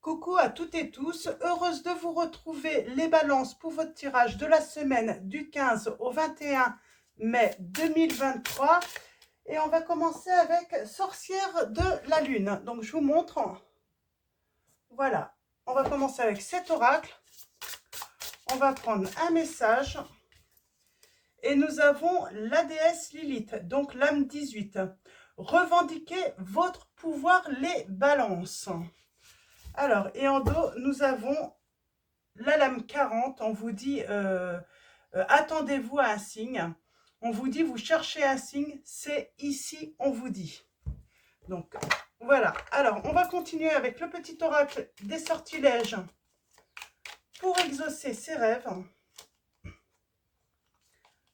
Coucou à toutes et tous, heureuse de vous retrouver les balances pour votre tirage de la semaine du 15 au 21 mai 2023. Et on va commencer avec Sorcière de la Lune. Donc je vous montre, voilà, on va commencer avec cet oracle. On va prendre un message et nous avons la déesse Lilith, donc l'âme 18. Revendiquez votre pouvoir les balances. Alors, et en dos, nous avons la lame 40. On vous dit, attendez-vous à un signe. On vous dit, vous cherchez un signe, c'est ici, on vous dit. Donc, voilà. Alors, on va continuer avec le petit oracle des sortilèges pour exaucer ses rêves.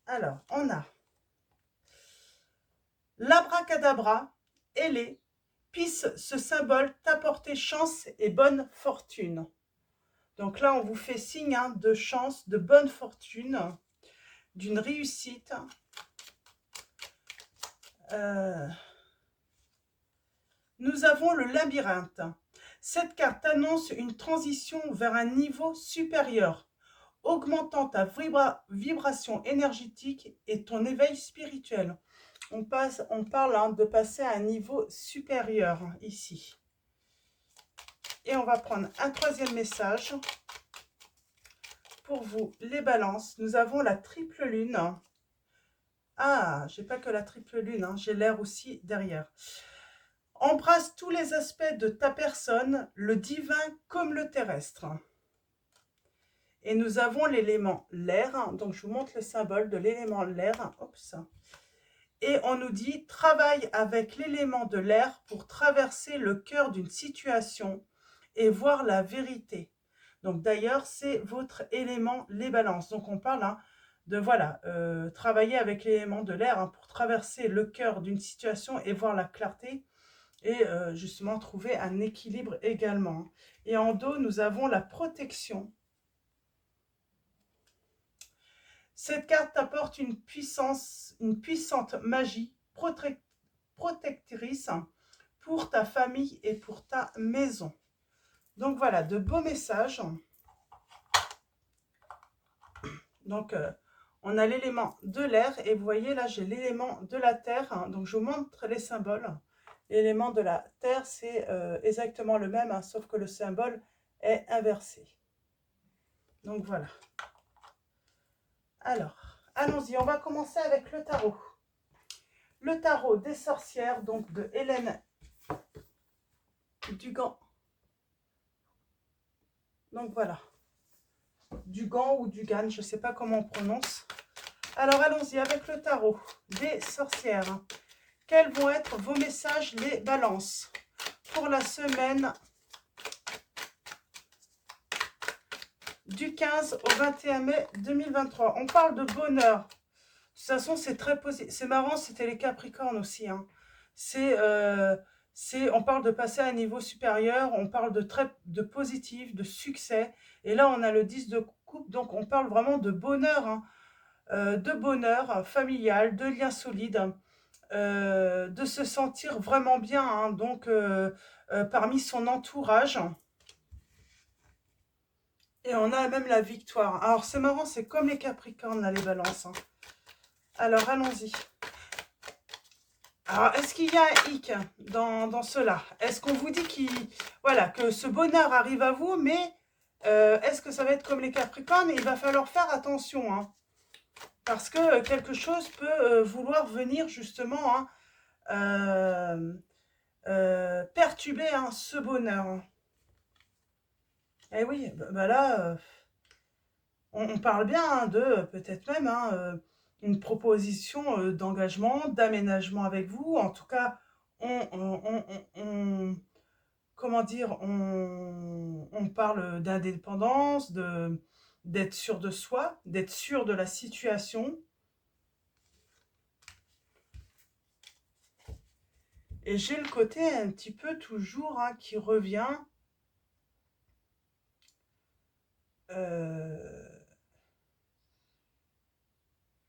Alors, on a l'abracadabra, ailé, puisse ce symbole t'apporter chance et bonne fortune. Donc là, on vous fait signe de chance, de bonne fortune, d'une réussite. Nous avons le labyrinthe. Cette carte annonce une transition vers un niveau supérieur, augmentant ta vibration énergétique et ton éveil spirituel. On parle de passer à un niveau supérieur ici. Et on va prendre un troisième message. Pour vous, les balances, nous avons la triple lune. Ah, j'ai pas que la triple lune, j'ai l'air aussi derrière. Embrasse tous les aspects de ta personne, le divin comme le terrestre. Et nous avons l'élément l'air, donc je vous montre le symbole de l'élément l'air. Et on nous dit, travaille avec l'élément de l'air pour traverser le cœur d'une situation et voir la vérité. Donc d'ailleurs, c'est votre élément, les balances. Donc on parle de voilà, travailler avec l'élément de l'air pour traverser le cœur d'une situation et voir la clarté et justement trouver un équilibre également. Et en dos, nous avons la protection. Cette carte t'apporte une puissante magie protectrice pour ta famille et pour ta maison. Donc voilà, de beaux messages. Donc, on a l'élément de l'air et vous voyez là, j'ai l'élément de la terre. Donc, je vous montre les symboles. L'élément de la terre, c'est exactement le même, sauf que le symbole est inversé. Donc, voilà. Alors, allons-y. On va commencer avec le tarot. Le tarot des sorcières, donc de Hélène Dugan. Donc, voilà. Dugan ou Dugan, je ne sais pas comment on prononce. Alors, allons-y avec le tarot des sorcières. Quels vont être vos messages, les balances, pour la semaine du 15 au 21 mai 2023. On parle de bonheur. De toute façon, c'est très positif. C'est marrant, c'était les Capricornes aussi. On parle de passer à un niveau supérieur, on parle de positif, de succès. Et là, on a le 10 de coupe, donc on parle vraiment de bonheur, de bonheur familial, de liens solides. De se sentir vraiment bien, parmi son entourage. Et on a même la victoire. Alors c'est marrant, c'est comme les Capricornes, là, les balances. Alors allons-y. Alors est-ce qu'il y a un hic dans cela? Est-ce qu'on vous dit voilà, que ce bonheur arrive à vous, mais est-ce que ça va être comme les Capricornes? Il va falloir faire attention, parce que quelque chose peut vouloir venir justement perturber ce bonheur. Eh oui, là, on parle bien de peut-être même une proposition d'engagement, d'aménagement avec vous. En tout cas, comment dire, on parle d'indépendance, d'être sûr de soi, d'être sûr de la situation. Et j'ai le côté un petit peu toujours qui revient.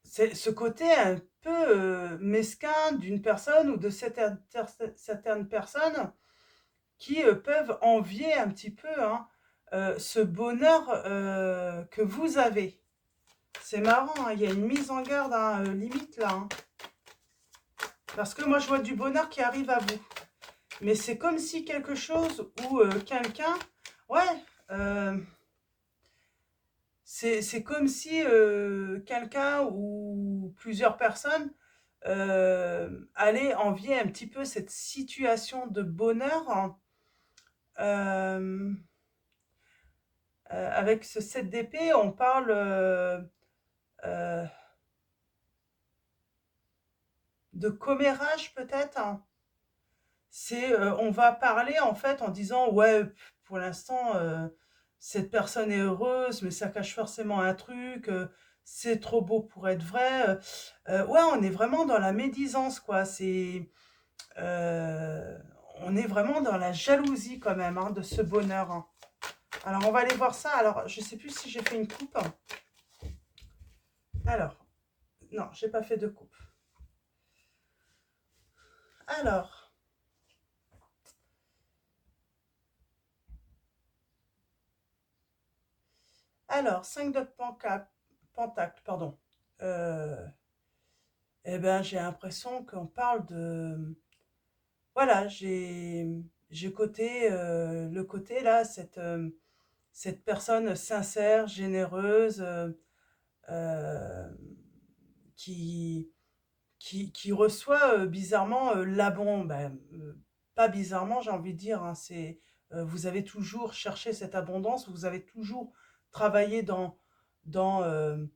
C'est ce côté un peu mesquin d'une personne ou de certaines personnes qui peuvent envier un petit peu hein, ce bonheur que vous avez. C'est marrant, hein, il y a une mise en garde hein, limite là. Hein. Parce que moi, je vois du bonheur qui arrive à vous. Mais c'est comme si quelque chose ou quelqu'un... Ouais, c'est comme si quelqu'un ou plusieurs personnes allaient envier un petit peu cette situation de bonheur. Hein, avec ce 7 d'épée, on parle euh, de commérage peut-être. Hein. C'est, on va parler en fait en disant ouais, pour l'instant, cette personne est heureuse, mais ça cache forcément un truc. C'est trop beau pour être vrai. Ouais, on est vraiment dans la médisance, quoi. C'est, euh, on est vraiment dans la jalousie quand même hein, de ce bonheur. Hein. Alors, on va aller voir ça. Alors, je sais plus si j'ai fait une coupe. Alors, non, j'ai pas fait de coupe. Alors, 5 de pentacle, pardon. Euh, eh ben, j'ai l'impression qu'on parle de... Voilà, j'ai le côté là, cette personne sincère, généreuse, euh, qui, qui reçoit bizarrement l'abondance. Pas bizarrement, j'ai envie de dire, hein, c'est, vous avez toujours cherché cette abondance, vous avez toujours travaillé dans, euh,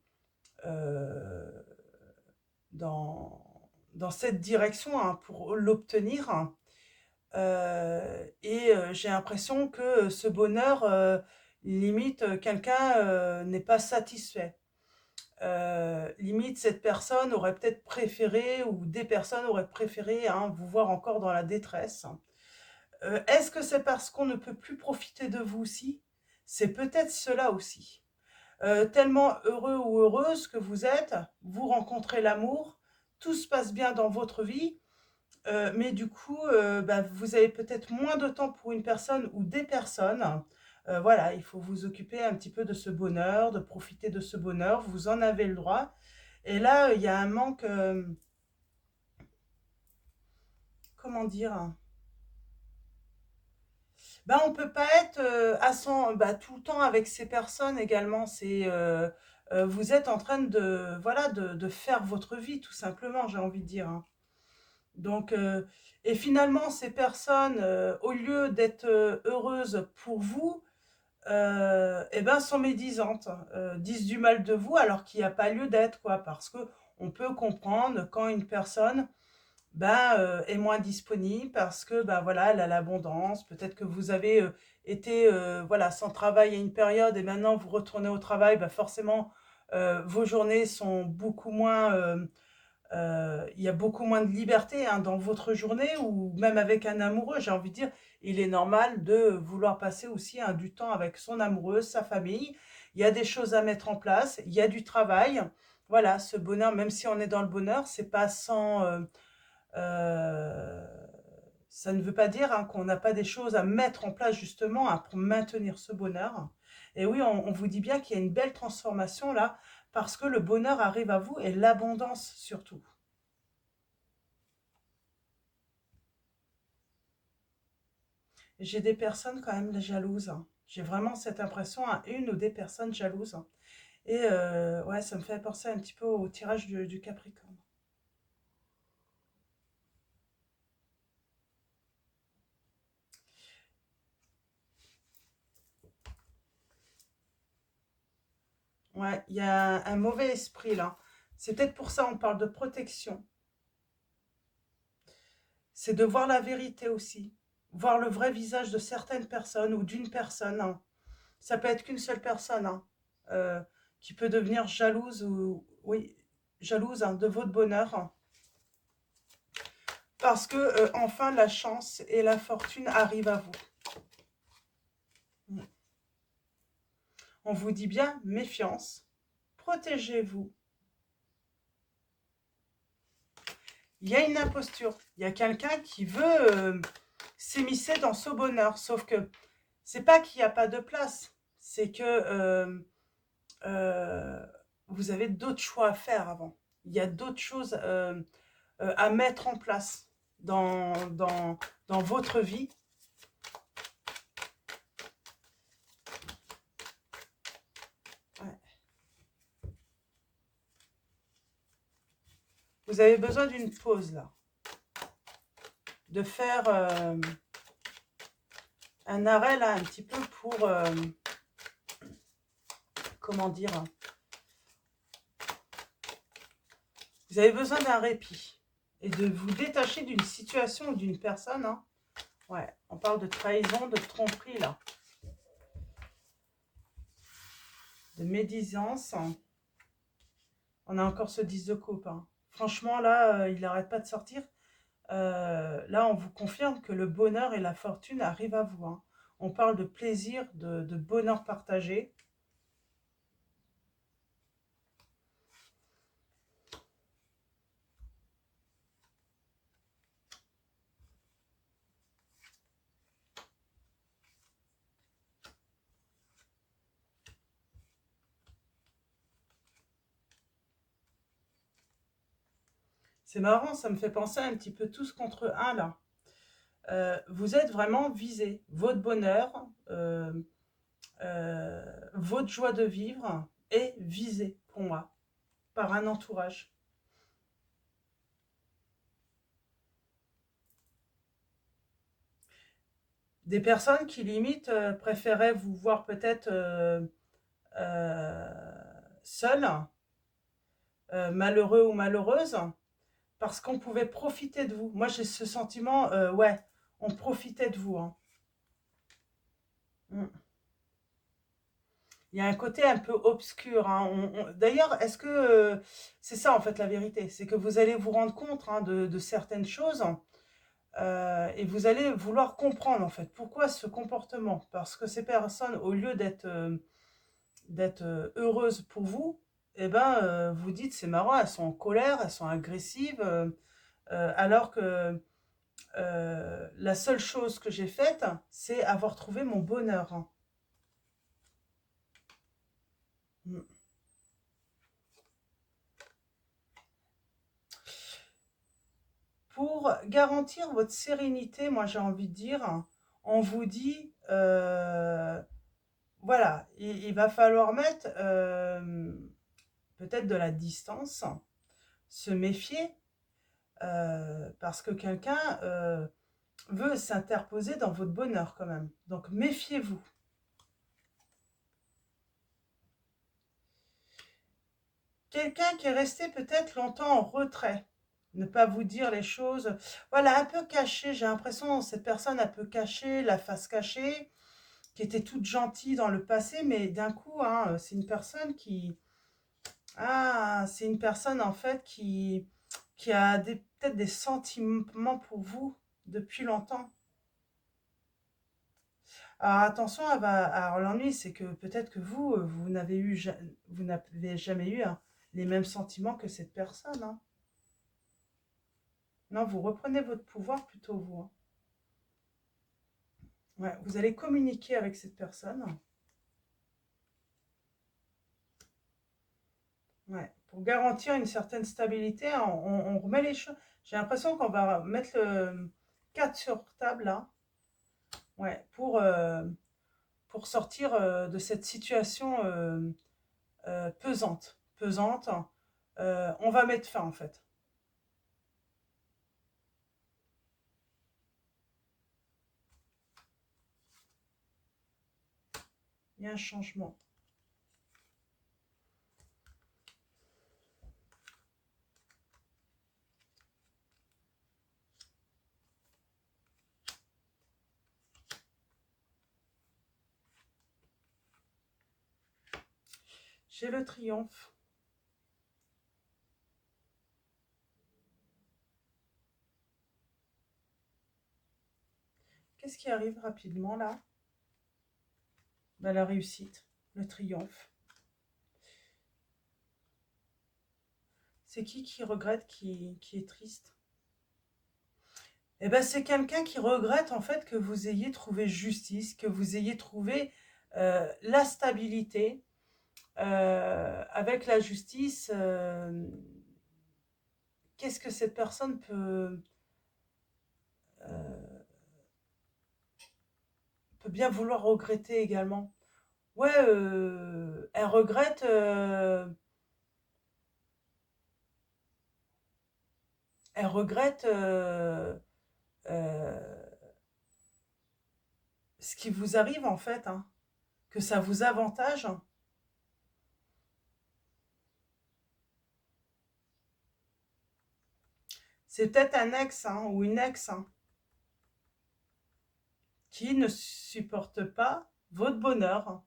dans, dans cette direction hein, pour l'obtenir. Hein. J'ai l'impression que ce bonheur, limite, quelqu'un n'est pas satisfait. Limite, cette personne aurait peut-être préféré, ou des personnes auraient préféré hein, vous voir encore dans la détresse. Est-ce que c'est parce qu'on ne peut plus profiter de vous aussi? C'est peut-être cela aussi. Tellement heureux ou heureuse que vous rencontrez l'amour, tout se passe bien dans votre vie, mais du coup, bah, vous avez peut-être moins de temps pour une personne ou des personnes. Voilà, il faut vous occuper un petit peu de ce bonheur, de profiter de ce bonheur, vous en avez le droit. Et là, il y a un manque, comment dire, bah, on peut pas être bah, tout le temps avec ces personnes également. Vous êtes en train de, voilà, de faire votre vie, tout simplement, j'ai envie de dire. Hein. Donc, et finalement, ces personnes, au lieu d'être heureuses pour vous, eh ben, sont médisantes, disent du mal de vous alors qu'il n'y a pas lieu d'être, quoi. Parce que on peut comprendre quand une personne ben, est moins disponible parce que ben, voilà, elle a l'abondance. Peut-être que vous avez été voilà, sans travail à une période et maintenant vous retournez au travail, ben, forcément, vos journées sont beaucoup moins il y a beaucoup moins de liberté hein, dans votre journée ou même avec un amoureux, j'ai envie de dire, il est normal de vouloir passer aussi hein, du temps avec son amoureuse, sa famille. Il y a des choses à mettre en place, il y a du travail. Voilà, ce bonheur, même si on est dans le bonheur, c'est pas sans... euh, ça ne veut pas dire hein, qu'on n'a pas des choses à mettre en place justement hein, pour maintenir ce bonheur. Et oui, on vous dit bien qu'il y a une belle transformation là, parce que le bonheur arrive à vous et l'abondance surtout. J'ai des personnes quand même jalouses. Hein. J'ai vraiment cette impression à une ou des personnes jalouses. Hein. Et ouais, ça me fait penser un petit peu au tirage du Capricorne. Ouais, il y a un mauvais esprit là. C'est peut-être pour ça on parle de protection. C'est de voir la vérité aussi. Voir le vrai visage de certaines personnes ou d'une personne. Hein. Ça peut être qu'une seule personne hein, euh, qui peut devenir jalouse ou oui, jalouse hein, de votre bonheur. Hein. Parce que enfin la chance et la fortune arrivent à vous. On vous dit bien méfiance, protégez-vous. Il y a une imposture, il y a quelqu'un qui veut s'immiscer dans ce bonheur. Sauf que c'est pas qu'il n'y a pas de place, c'est que vous avez d'autres choix à faire avant. Il y a d'autres choses à mettre en place dans votre vie. Ouais. Vous avez besoin d'une pause là. De faire un arrêt là un petit peu pour, comment dire, vous avez besoin d'un répit et de vous détacher d'une situation ou d'une personne. Hein. Ouais, on parle de trahison, de tromperie là. De médisance. On a encore ce 10 de coupe. Hein. Franchement, là, il n'arrête pas de sortir. Là, on vous confirme que le bonheur et la fortune arrivent à vous. Hein. On parle de plaisir, de bonheur partagé. C'est marrant, ça me fait penser un petit peu tous contre un, là. Vous êtes vraiment visé. Votre bonheur, votre joie de vivre est visée, pour moi, par un entourage. Des personnes qui, limite, préféraient vous voir peut-être seul, malheureux ou malheureuse, parce qu'on pouvait profiter de vous. Moi, j'ai ce sentiment, ouais, on profitait de vous. Hein. Mm. Il y a un côté un peu obscur. Hein. D'ailleurs, est-ce que c'est ça en fait la vérité? C'est que vous allez vous rendre compte hein, de certaines choses et vous allez vouloir comprendre en fait pourquoi ce comportement. Parce que ces personnes, au lieu d'être heureuses pour vous, eh ben, vous dites c'est marrant, elles sont en colère, elles sont agressives, alors que la seule chose que j'ai faite, c'est avoir trouvé mon bonheur. Hein. Mm. Pour garantir votre sérénité, moi j'ai envie de dire, on vous dit, voilà, il va falloir mettre peut-être de la distance, se méfier, parce que quelqu'un veut s'interposer dans votre bonheur quand même. Donc méfiez-vous. Quelqu'un qui est resté peut-être longtemps en retrait, ne pas vous dire les choses, voilà, un peu caché, j'ai l'impression cette personne un peu cachée, la face cachée, qui était toute gentille dans le passé, mais d'un coup, hein, c'est une personne qui... Ah, c'est une personne en fait qui a peut-être des sentiments pour vous depuis longtemps. Alors attention, alors l'ennui, c'est que peut-être que vous, vous n'avez jamais eu hein, les mêmes sentiments que cette personne. Hein. Non, vous reprenez votre pouvoir plutôt vous. Hein. Ouais, vous allez communiquer avec cette personne. Ouais, pour garantir une certaine stabilité, on remet les choses. J'ai l'impression qu'on va mettre le 4 sur table là. Ouais, pour sortir de cette situation pesante. Pesante. On va mettre fin en fait. Il y a un changement. J'ai le triomphe. Qu'est-ce qui arrive rapidement là? Ben, la réussite, le triomphe. C'est qui regrette, qui est triste? Eh ben, c'est quelqu'un qui regrette en fait que vous ayez trouvé justice, que vous ayez trouvé la stabilité. Avec la justice, qu'est-ce que cette personne peut bien vouloir regretter également? Ouais, elle regrette euh, ce qui vous arrive en fait, hein, que ça vous avantage. C'est peut-être un ex hein, ou une ex hein, qui ne supporte pas votre bonheur.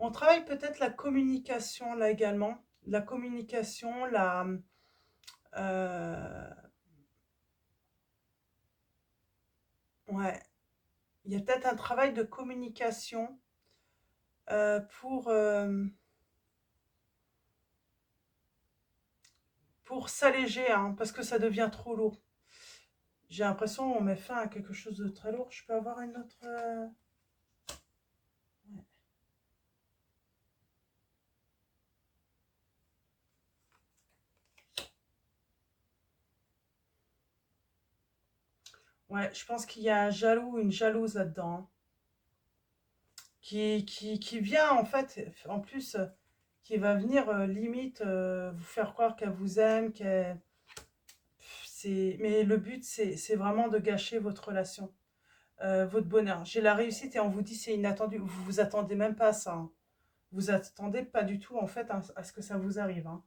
On travaille peut-être la communication là également. La communication, euh, ouais, il y a peut-être un travail de communication euh, pour, euh, pour s'alléger, hein, parce que ça devient trop lourd. J'ai l'impression qu'on met fin à quelque chose de très lourd. Je peux avoir une autre... Ouais, je pense qu'il y a un jaloux, une jalouse là-dedans, hein, qui vient en fait, en plus, qui va venir limite vous faire croire qu'elle vous aime, Mais le but, c'est vraiment de gâcher votre relation, votre bonheur. J'ai la réussite et on vous dit c'est inattendu. Vous vous attendez même pas à ça, hein. Vous attendez pas du tout en fait à ce que ça vous arrive, hein.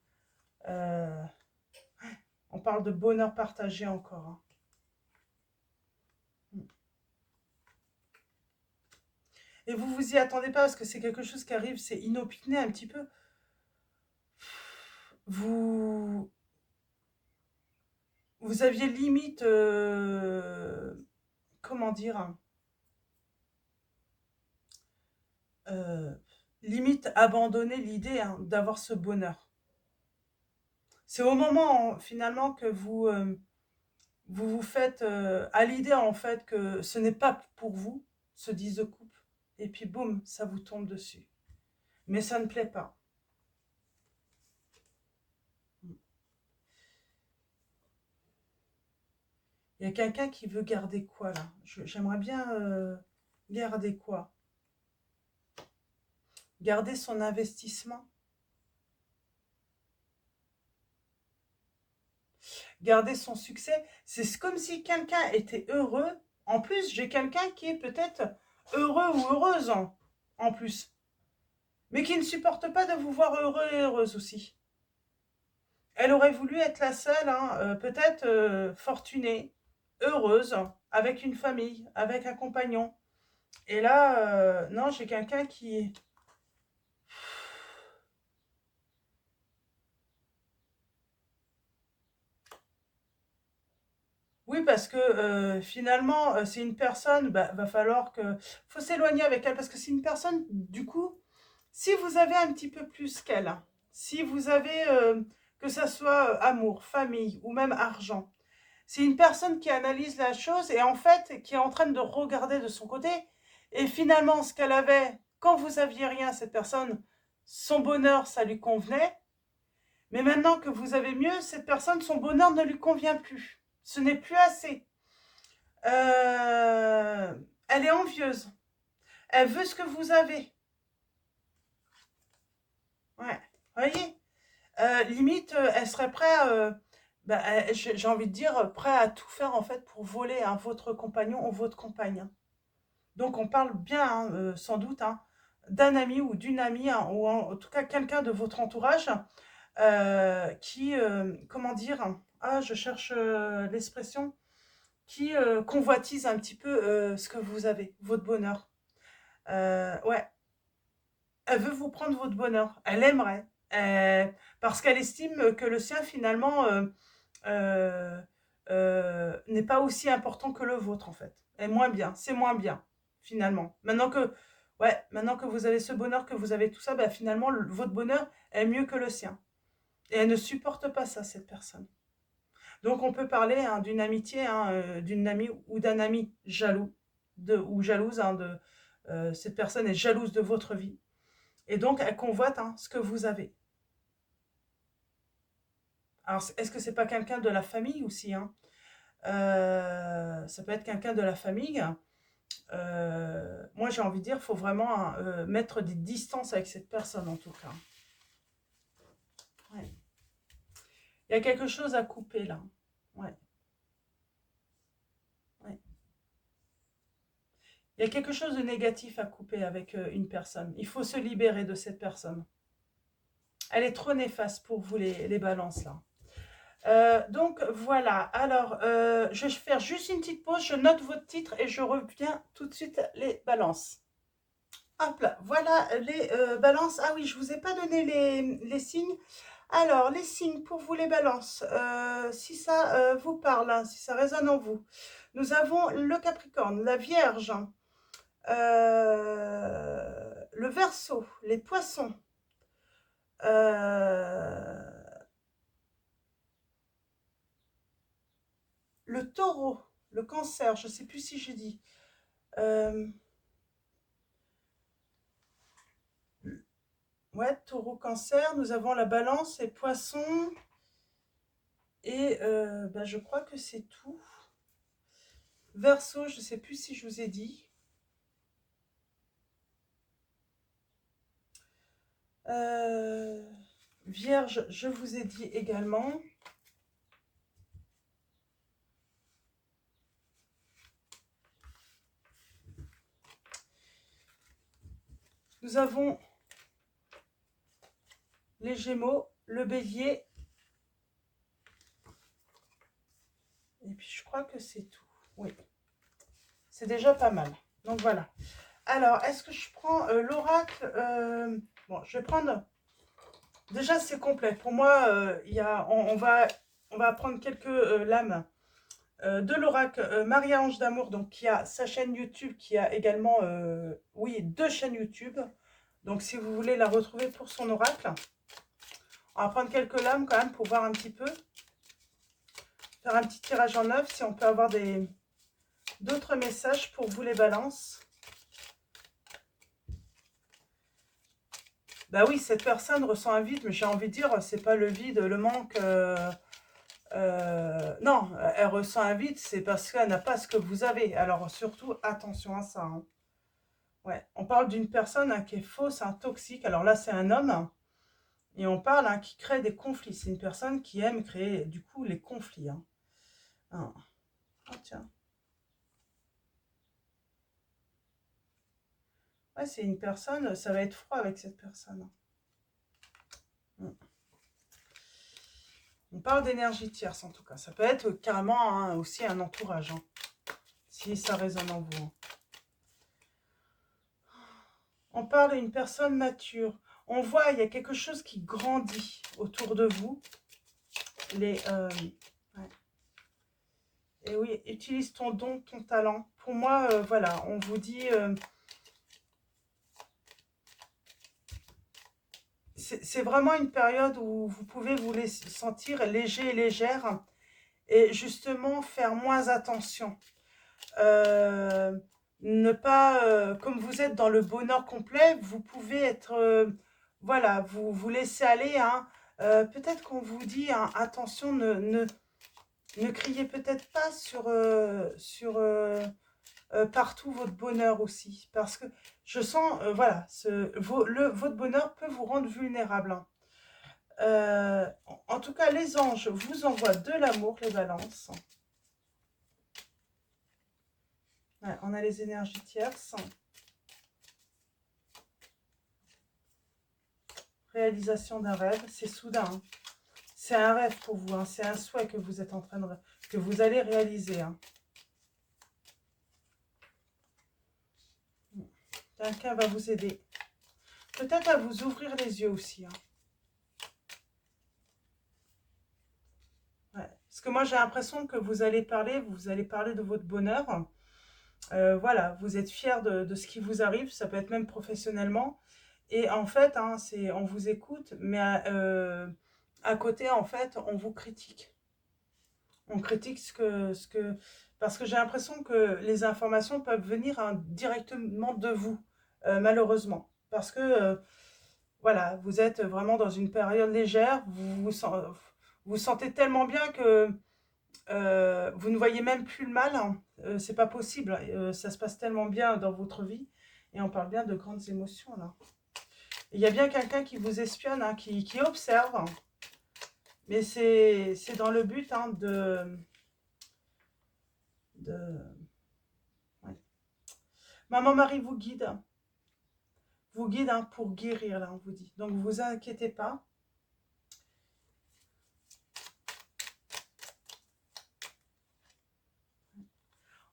Euh, on parle de bonheur partagé encore, hein. Et vous vous y attendez pas parce que c'est quelque chose qui arrive, c'est inopiné un petit peu. Vous, vous aviez limite, comment dire, hein, euh, limite abandonné l'idée hein, d'avoir ce bonheur. C'est au moment finalement que vous vous faites à l'idée en fait que ce n'est pas pour vous, ce 10 de coupe, et puis boum, ça vous tombe dessus. Mais ça ne plaît pas. Il y a quelqu'un qui veut garder quoi là? J'aimerais bien garder quoi? Garder son investissement, garder son succès. C'est comme si quelqu'un était heureux. En plus, j'ai quelqu'un qui est peut-être heureux ou heureuse en plus, mais qui ne supporte pas de vous voir heureux et heureuse aussi. Elle aurait voulu être la seule, hein, peut-être fortunée, heureuse, avec une famille, avec un compagnon. Et là, non, j'ai quelqu'un qui... Oui, parce que finalement, c'est une personne, bah, va falloir que... faut s'éloigner avec elle, parce que c'est une personne, du coup, si vous avez un petit peu plus qu'elle, hein, si vous avez, que ça soit amour, famille ou même argent, c'est une personne qui analyse la chose et en fait qui est en train de regarder de son côté. Et finalement, ce qu'elle avait, quand vous aviez rien, cette personne, son bonheur, ça lui convenait. Mais maintenant que vous avez mieux, cette personne, son bonheur ne lui convient plus. Ce n'est plus assez. Euh, elle est envieuse. Elle veut ce que vous avez. Ouais. Vous voyez, limite, elle serait prête, bah, j'ai envie de dire, prêt à tout faire en fait pour voler hein, votre compagnon ou votre compagne, hein. Donc on parle bien, hein, sans doute, hein, d'un ami ou d'une amie, hein, ou en tout cas quelqu'un de votre entourage qui, comment dire, ah, je cherche l'expression, qui convoitise un petit peu ce que vous avez, votre bonheur. Ouais, elle veut vous prendre votre bonheur, elle aimerait, parce qu'elle estime que le sien finalement euh, n'est pas aussi important que le vôtre, en fait. Est moins bien, c'est moins bien, finalement. Maintenant que vous avez ce bonheur, que vous avez tout ça, bah, finalement, votre bonheur est mieux que le sien. Et elle ne supporte pas ça, cette personne. Donc, on peut parler hein, d'une amitié, hein, d'une amie ou d'un ami jaloux, ou jalouse. Hein, cette personne est jalouse de votre vie. Et donc, elle convoite hein, ce que vous avez. Alors, est-ce que c'est pas quelqu'un de la famille aussi hein ça peut être quelqu'un de la famille. Moi, j'ai envie de dire, il faut vraiment mettre des distances avec cette personne, en tout cas. Ouais. Il y a quelque chose à couper, là. Ouais. Ouais. Il y a quelque chose de négatif à couper avec une personne. Il faut se libérer de cette personne. Elle est trop néfaste pour vous, les balances, là. Donc voilà, alors je vais faire juste une petite pause, je note votre titre et je reviens tout de suite les balances. Hop là, voilà les balances. Ah oui, je ne vous ai pas donné les signes. Alors, les signes pour vous les balances, si ça vous parle, hein, si ça résonne en vous. Nous avons le Capricorne, la Vierge, le Verseau, les Poissons, le Taureau, le Cancer, je ne sais plus si j'ai dit. Ouais, Taureau, Cancer, nous avons la Balance, les Poissons, et je crois que c'est tout. Verseau, je ne sais plus si je vous ai dit. Vierge, je vous ai dit également. Nous avons les Gémeaux, le Bélier. Et puis je crois que c'est tout. Oui, c'est déjà pas mal. Donc voilà. Alors, est-ce que je prends l'oracle bon, je vais prendre... Déjà, c'est complet. Pour moi, on va prendre quelques lames de l'oracle Marie-Ange d'Amour, donc qui a sa chaîne YouTube, qui a également, oui, 2 chaînes YouTube. Donc, si vous voulez la retrouver pour son oracle, on va prendre quelques lames quand même pour voir un petit peu. Faire un petit tirage en neuf, si on peut avoir d'autres messages pour vous les balances. Bah oui, cette personne ressent un vide, mais j'ai envie de dire, c'est pas le vide, le manque. Non, elle ressent un vide, c'est parce qu'elle n'a pas ce que vous avez. Alors surtout, attention à ça. Hein. Ouais, on parle d'une personne hein, qui est fausse, hein, toxique. Alors là, c'est un homme. Hein, et on parle hein, qui crée des conflits. C'est une personne qui aime créer, du coup, les conflits. Hein. Ah. Oh, tiens. Ouais, c'est une personne, ça va être froid avec cette personne. On parle d'énergie tierce en tout cas. Ça peut être carrément hein, aussi un entourage. Hein, si ça résonne en vous. On parle d'une personne mature. On voit, il y a quelque chose qui grandit autour de vous. Ouais. Et oui, utilise ton don, ton talent. Pour moi, voilà, on vous dit... c'est vraiment une période où vous pouvez vous sentir léger et légère. Et justement, faire moins attention. Ne pas, comme vous êtes dans le bonheur complet, vous pouvez être, voilà, vous laisser aller. Hein, peut-être qu'on vous dit, hein, attention, ne criez peut-être pas sur partout votre bonheur aussi. Parce que je sens, voilà, votre bonheur peut vous rendre vulnérable. Hein. En tout cas, les anges vous envoient de l'amour, les balances. Ouais, on a les énergies tierces. Réalisation d'un rêve, c'est soudain. Hein. C'est un rêve pour vous, hein. C'est un souhait que vous êtes en train que vous allez réaliser. Hein. Quelqu'un va vous aider. Peut-être à vous ouvrir les yeux aussi. Hein. Ouais. Parce que moi, j'ai l'impression que vous allez parler de votre bonheur. Voilà, vous êtes fier de ce qui vous arrive, ça peut être même professionnellement. Et en fait, hein, on vous écoute, mais à côté, en fait, on vous critique. On critique parce que j'ai l'impression que les informations peuvent venir hein, directement de vous, malheureusement. Parce que, voilà, vous êtes vraiment dans une période légère, vous sentez tellement bien que vous ne voyez même plus le mal, hein. C'est pas possible. Ça se passe tellement bien dans votre vie. Et on parle bien de grandes émotions, là. Il y a bien quelqu'un qui vous espionne, hein, qui observe. Hein. Mais c'est dans le but hein, ouais. Maman Marie vous guide hein, pour guérir, là, on vous dit. Donc, vous inquiétez pas.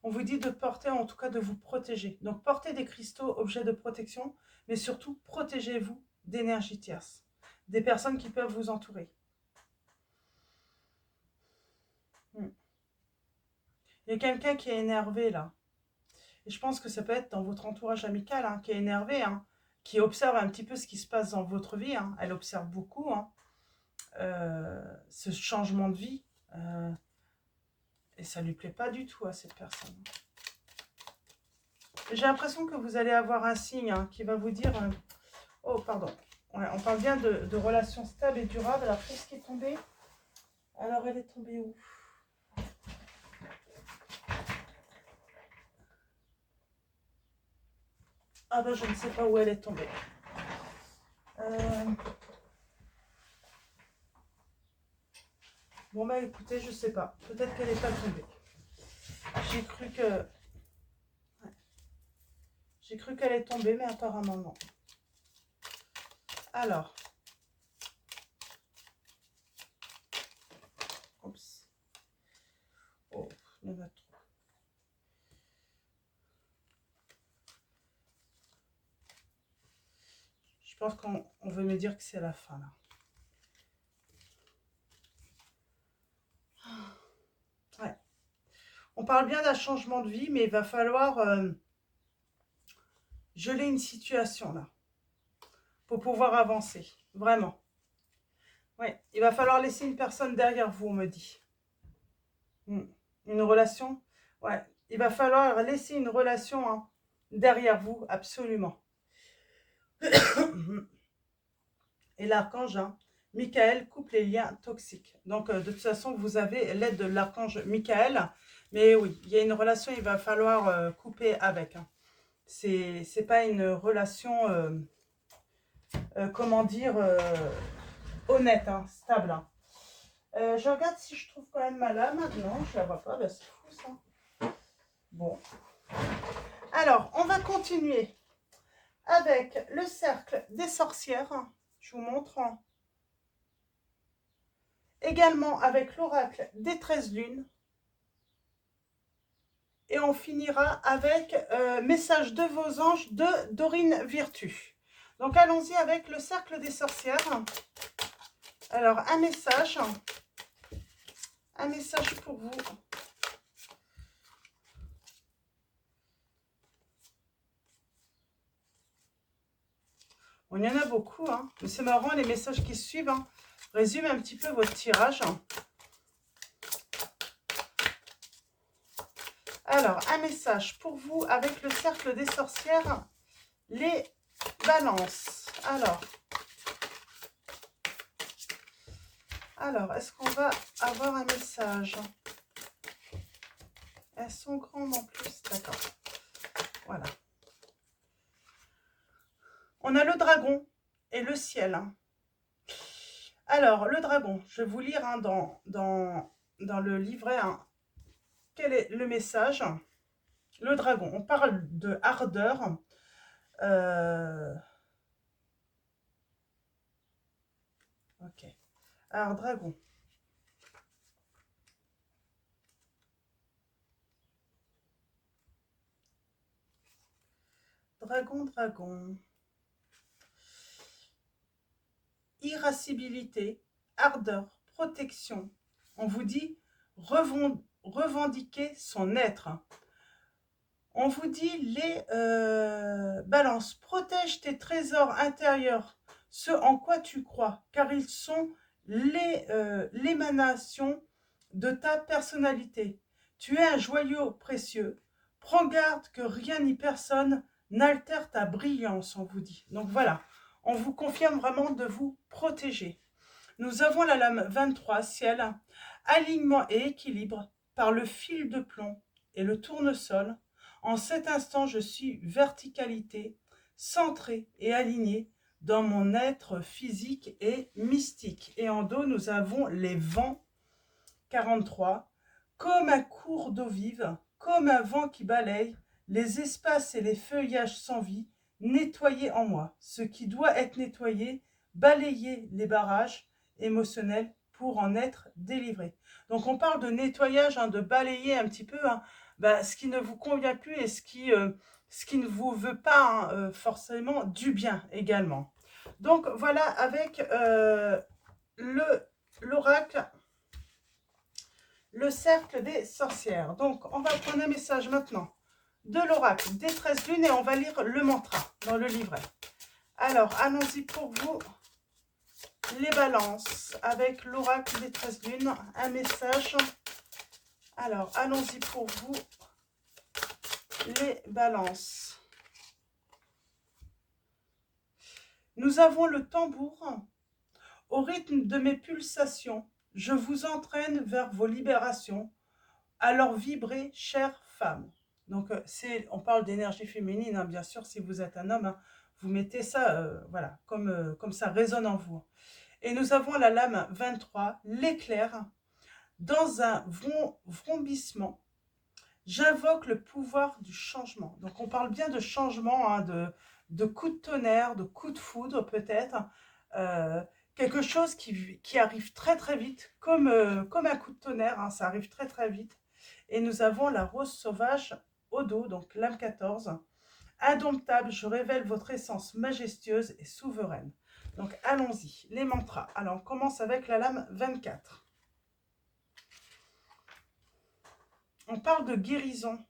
On vous dit de porter, en tout cas de vous protéger. Donc, portez des cristaux, objets de protection, mais surtout, protégez-vous d'énergie tierce, des personnes qui peuvent vous entourer. Il y a quelqu'un qui est énervé, là. Et je pense que ça peut être dans votre entourage amical, hein, qui est énervé, hein, qui observe un petit peu ce qui se passe dans votre vie. Hein. Elle observe beaucoup hein, ce changement de vie. Et ça ne lui plaît pas du tout à cette personne. J'ai l'impression que vous allez avoir un signe hein, qui va vous dire... oh, pardon. Ouais, on parle bien de relations stables et durables. Alors, qu'est-ce qui est tombé? Alors, elle est tombée où? Ah ben, je ne sais pas où elle est tombée. Bon, bah écoutez, je sais pas. Peut-être qu'elle n'est pas tombée. J'ai cru que... ouais. J'ai cru qu'elle est tombée, mais apparemment non. Alors. Oups. Oh, il y en a trop. Je pense qu'on veut me dire que c'est la fin, là. Ouais. On parle bien d'un changement de vie, mais il va falloir geler une situation, là, pour pouvoir avancer. Vraiment. Ouais. Il va falloir laisser une personne derrière vous, on me dit. Une relation. Ouais. Il va falloir laisser une relation hein, derrière vous, absolument. Et l'archange, hein, Michael coupe les liens toxiques. Donc, de toute façon, vous avez l'aide de l'archange Michael. Mais oui, il y a une relation, il va falloir couper avec. Hein. C'est pas une relation, comment dire, honnête, hein, stable. Hein. Je regarde si je trouve quand même ma lame. Non, je la vois pas. Ben, c'est fou, ça. Bon. Alors, on va continuer avec le cercle des sorcières. Je vous montre. Également avec l'oracle des 13 lunes. Et on finira avec message de vos anges de Dorine Virtue. Donc allons-y avec le cercle des sorcières. Alors un message pour vous. Bon, il y en a beaucoup, hein. Mais c'est marrant les messages qui suivent. Hein. Résume un petit peu votre tirage. Alors, un message pour vous avec le cercle des sorcières, les balances. Alors est-ce qu'on va avoir un message? Elles sont grandes en plus, d'accord. Voilà. On a le dragon et le ciel. Alors, le dragon, je vais vous lire hein, dans le livret hein, quel est le message. Le dragon, on parle de ardeur. Ok. Alors, dragon. Dragon. Irascibilité, ardeur, protection. On vous dit, revendiquer son être. On vous dit les balances. Protège tes trésors intérieurs, ce en quoi tu crois, car ils sont l'émanation de ta personnalité. Tu es un joyau précieux. Prends garde que rien ni personne n'altère ta brillance, on vous dit. Donc voilà, on vous confirme vraiment de vous protéger. Nous avons la lame 23, ciel, alignement et équilibre par le fil de plomb et le tournesol. En cet instant, je suis verticalité, centrée et alignée dans mon être physique et mystique. Et en dos, nous avons les vents 43, comme un cours d'eau vive, comme un vent qui balaye les espaces et les feuillages sans vie, nettoyer en moi ce qui doit être nettoyé, balayer les barrages émotionnels pour en être délivré. Donc on parle de nettoyage, hein, de balayer un petit peu ce qui ne vous convient plus et ce qui ne vous veut pas forcément du bien également. Donc voilà avec l'oracle, le cercle des sorcières. Donc on va prendre un message maintenant de l'oracle des 13 lunes et on va lire le mantra dans le livret. Alors allons-y pour vous les balances avec l'oracle des 13 lunes, un message. Alors allons-y pour vous les balances. Nous avons le tambour. Au rythme de mes pulsations, je vous entraîne vers vos libérations. Alors vibrez, chère femme. Donc on parle d'énergie féminine, hein, bien sûr, si vous êtes un homme, hein, vous mettez ça, voilà, comme ça résonne en vous. Et nous avons la lame 23, l'éclair, dans un vrombissement. J'invoque le pouvoir du changement. Donc on parle bien de changement, hein, de coups de tonnerre, de coups de foudre peut-être. Quelque chose qui arrive très très vite, comme un coup de tonnerre, hein, ça arrive très très vite. Et nous avons la rose sauvage au dos, donc lame 14. Indomptable, je révèle votre essence majestueuse et souveraine. Donc allons-y, les mantras. Alors on commence avec la lame 24. On parle de guérison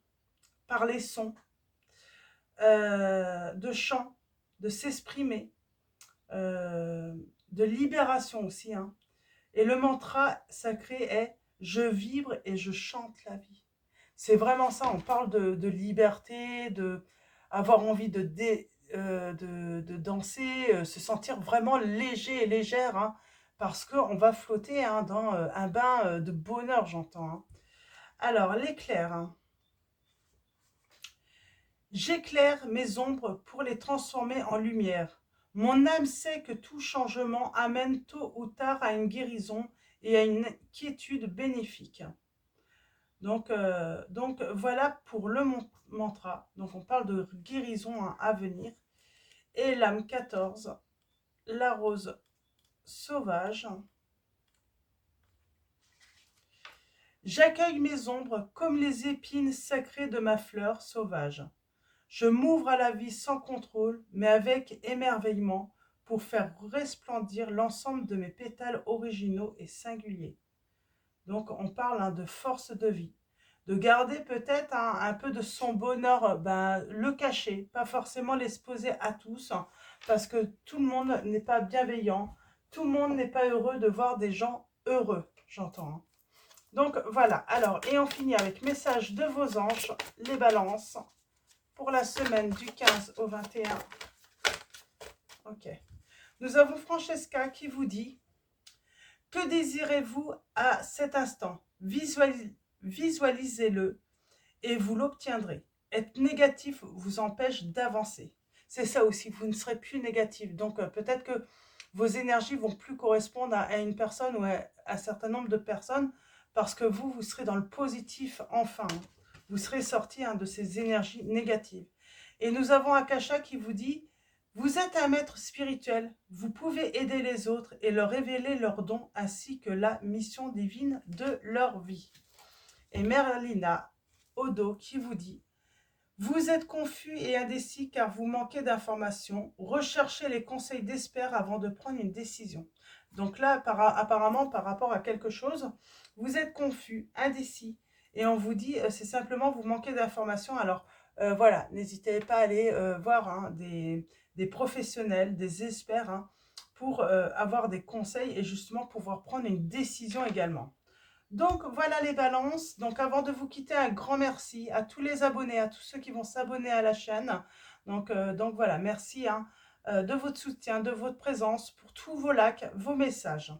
par les sons, de chant, de s'exprimer, de libération aussi, hein. Et le mantra sacré est « Je vibre et je chante la vie ». C'est vraiment ça, on parle de liberté, de avoir envie de danser, se sentir vraiment léger et légère, hein, parce qu'on va flotter, hein, dans un bain de bonheur, j'entends, hein. Alors, l'éclair, hein. J'éclaire mes ombres pour les transformer en lumière. Mon âme sait que tout changement amène tôt ou tard à une guérison et à une quiétude bénéfique. Donc voilà pour le mantra. Donc on parle de guérison, hein, à venir. Et l'âme 14, la rose sauvage. J'accueille mes ombres comme les épines sacrées de ma fleur sauvage. Je m'ouvre à la vie sans contrôle, mais avec émerveillement, pour faire resplendir l'ensemble de mes pétales originaux et singuliers. Donc on parle, hein, de force de vie. De garder peut-être un peu de son bonheur, le cacher, pas forcément l'exposer à tous, hein, parce que tout le monde n'est pas bienveillant, tout le monde n'est pas heureux de voir des gens heureux, j'entends, hein. Donc voilà, alors, et on finit avec message de vos anges, les balances, pour la semaine du 15 au 21. Ok. Nous avons Francesca qui vous dit: que désirez-vous à cet instant? Visualisez-le et vous l'obtiendrez. Être négatif vous empêche d'avancer. C'est ça aussi, vous ne serez plus négatif. Donc peut-être que vos énergies vont plus correspondre à une personne ou à un certain nombre de personnes, parce que vous serez dans le positif enfin. Vous serez sorti, hein, de ces énergies négatives. Et nous avons Akasha qui vous dit: vous êtes un maître spirituel, vous pouvez aider les autres et leur révéler leurs dons ainsi que la mission divine de leur vie. Et Merlina Odo qui vous dit: vous êtes confus et indécis car vous manquez d'informations. Recherchez les conseils d'experts avant de prendre une décision. Donc là, apparemment, par rapport à quelque chose, vous êtes confus, indécis, et on vous dit, c'est simplement vous manquez d'informations. Alors voilà, n'hésitez pas à aller voir hein, des professionnels, des experts, hein, pour avoir des conseils et justement pouvoir prendre une décision également. Donc voilà les balances. Donc avant de vous quitter, un grand merci à tous les abonnés, à tous ceux qui vont s'abonner à la chaîne. Donc voilà, merci hein, de votre soutien, de votre présence, pour tous vos likes, vos messages.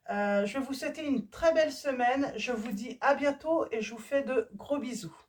Je vais vous souhaiter une très belle semaine. Je vous dis à bientôt et je vous fais de gros bisous.